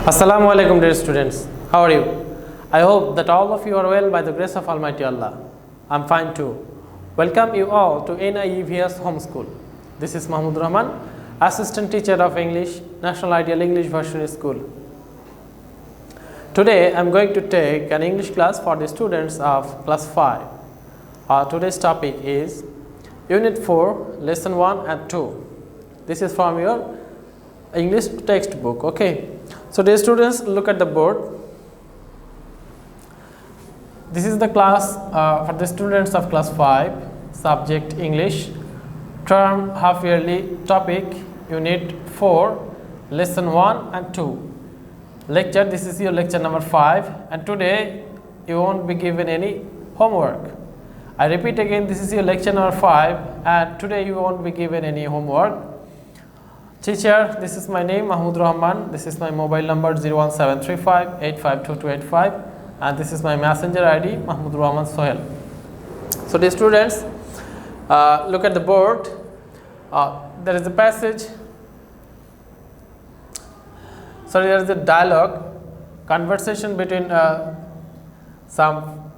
Assalamu alaikum dear students, how are you? I hope that all of you are well by the grace of Almighty Allah. I'm fine too. Welcome you all to NIEVS Home School. This is Mahmudur Rahman, Assistant Teacher of English, National Ideal English Version School. Today I'm going to take an English class for the students of class 5. Today's topic is Unit 4, Lesson 1 and 2. This is from your English textbook, okay? So dear students, look at the board. This is the class for the students of class 5, subject English, term half yearly, topic Unit 4, Lesson 1 and 2. Lecture, this is your lecture number 5, and today you won't be given any homework. I repeat again, this is your lecture number 5 and today you won't be given any homework. Teacher, this is my name Mahmudur Rahman, this is my mobile number 01735 852285, and this is my messenger ID Mahmudur Rahman Sohel. So dear students, look at the board. There is a passage, sorry, there is a dialogue, conversation between some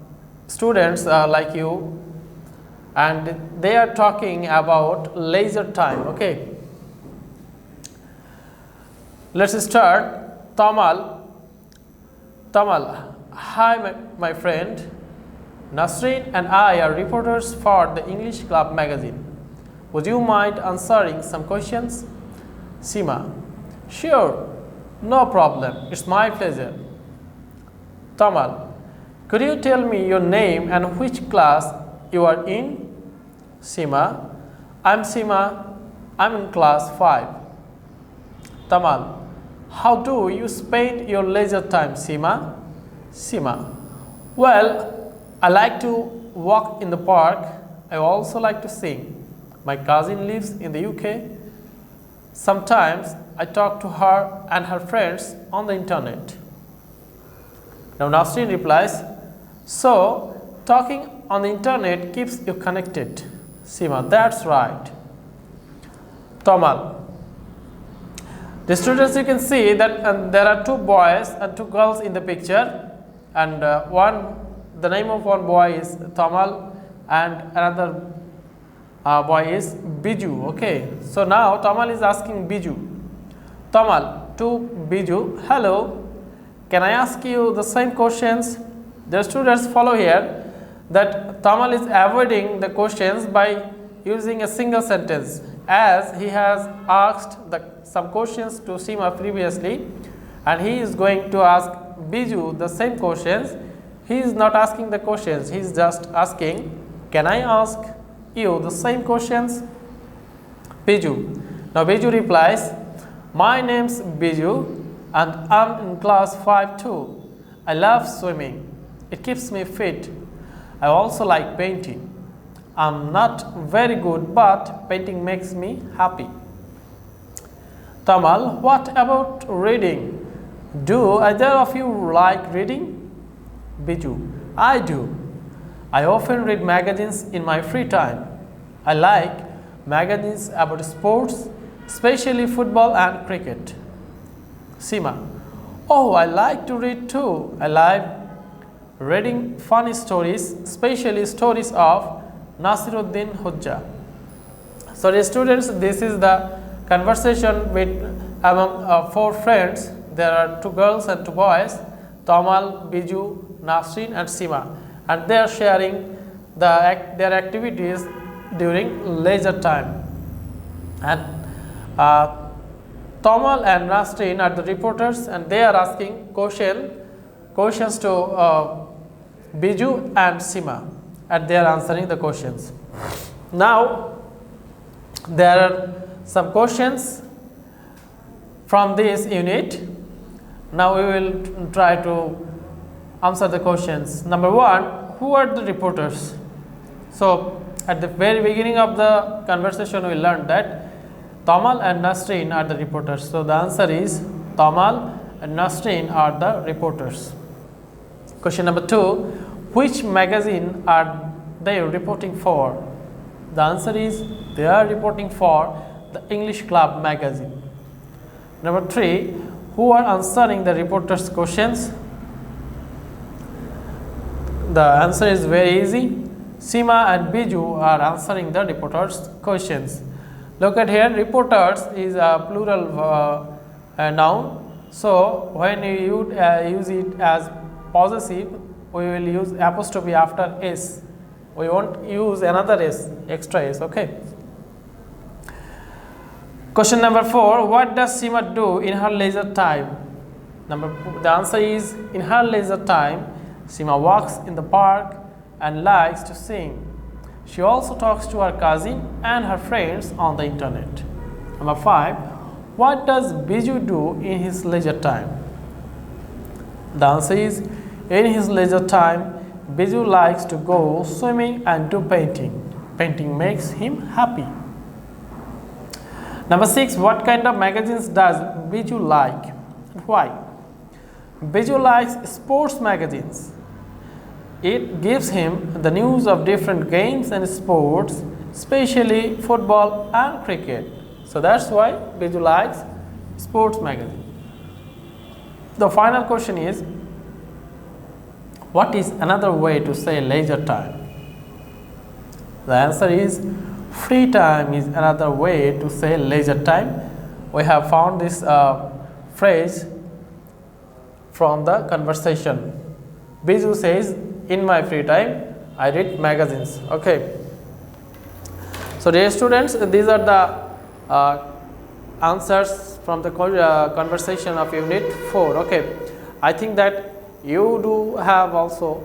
students like you, and they are talking about leisure time, okay? Let's start. Tamal, hi my friend. Nasreen and I are reporters for the English Club magazine. Would you mind answering some questions? Seema, sure, no problem, it's my pleasure. Tamal, could you tell me your name and which class you are in? Seema, I'm Seema, I'm in class 5. Tamal, how do you spend your leisure time, Seema? Seema, well, I like to walk in the park. I also like to sing. My cousin lives in the UK. Sometimes I talk to her and her friends on the internet. Now Nasreen replies, so talking on the internet keeps you connected. Seema, that's right. Tamal, the students, you can see that there are two boys and two girls in the picture, and the name of one boy is Tamal and another boy is Biju, okay? So now Tamal is asking Biju. Tamal to Biju, hello, can I ask you the same questions? The students follow here that Tamal is avoiding the questions by using a single sentence, as he has asked some questions to Seema previously, and he is going to ask Biju the same questions. He is not asking the questions, he is just asking, can I ask you the same questions? Biju. Now Biju replies, my name's Biju and I'm in class 5 too. I love swimming, it keeps me fit. I also like painting. I'm not very good, but painting makes me happy. Tamal, what about reading? Do either of you like reading? Biju, I do. I often read magazines in my free time. I like magazines about sports, especially football and cricket. Seema, oh, I like to read too. I like reading funny stories, especially stories of Nasiruddin Hujja. So dear students, this is the conversation among 4 friends. There are 2 girls and 2 boys, Tamal, Biju, Nasreen and Seema, and they are sharing their activities during leisure time. And Tamal and Nasreen are the reporters, and they are asking questions to Biju and Seema, and they are answering the questions. Now there are some questions from this unit. Now we will try to answer the questions. Number 1, who are the reporters? So at the very beginning of the conversation we learned that Tamal and Nasreen are the reporters. So the answer is Tamal and Nasreen are the reporters. Question number 2, which magazine are they reporting for? The answer is they are reporting for the English Club magazine. Number 3, who are answering the reporters' questions? The answer is very easy. Seema and Biju are answering the reporters' questions. Look at here, reporters is a plural noun. So when you use it as possessive, we will use apostrophe after s. We won't use another s, extra s. Okay. Question number 4. What does Seema do in her leisure time? The answer is, in her leisure time, Seema walks in the park and likes to sing. She also talks to her cousin and her friends on the internet. Number 5. What does Biju do in his leisure time? The answer is, in his leisure time, Biju likes to go swimming and do painting. Painting makes him happy. Number 6. What kind of magazines does Biju like and why? Biju likes sports magazines. It gives him the news of different games and sports, especially football and cricket. So that's why Biju likes sports magazine. The final question is, what is another way to say leisure time? The answer is, free time is another way to say leisure time. We have found this phrase from the conversation. Biju says, in my free time, I read magazines. Okay. So dear students, these are the answers from the conversation of Unit 4. Okay. I think that you do have also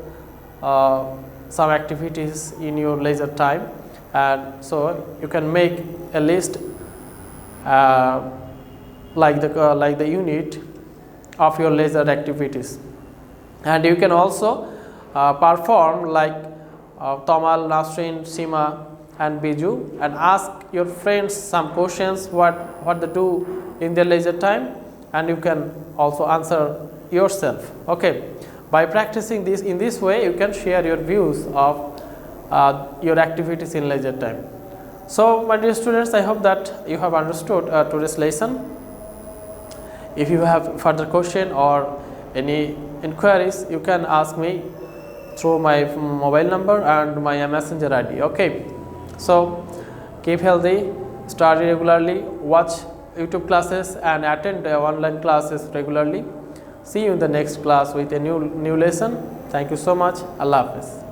some activities in your leisure time, and so you can make a list like the unit of your leisure activities, and you can also perform like Tamal, Nasrin, Seema and Biju, and ask your friends some questions what they do in their leisure time, and you can also answer yourself. Okay. By practicing this in this way, you can share your views of your activities in leisure time. So my dear students, I hope that you have understood today's lesson. If you have further question or any inquiries, you can ask me through my mobile number and my messenger ID. Okay. So keep healthy, study regularly, watch YouTube classes and attend online classes regularly. See you in the next class with a new lesson. Thank you so much. Allah Hafiz.